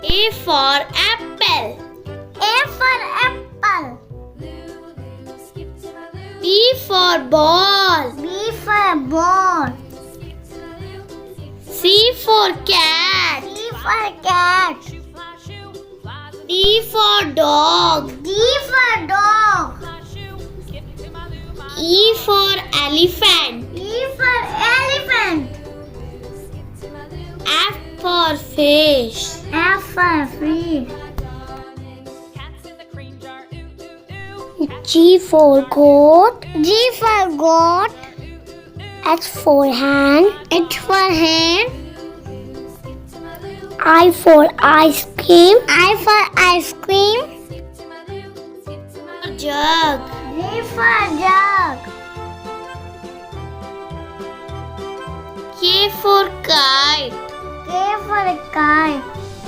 A for apple. A for apple. B for ball. B for ball. C for cat. C for cat. D for dog. D for dog. E for elephant. E for elephant. F for fish. F for fish. G for goat. G for goat. H for hand. H for hand. I for ice cream. I for ice cream. Jug. J for jug. K for kite. K for kite.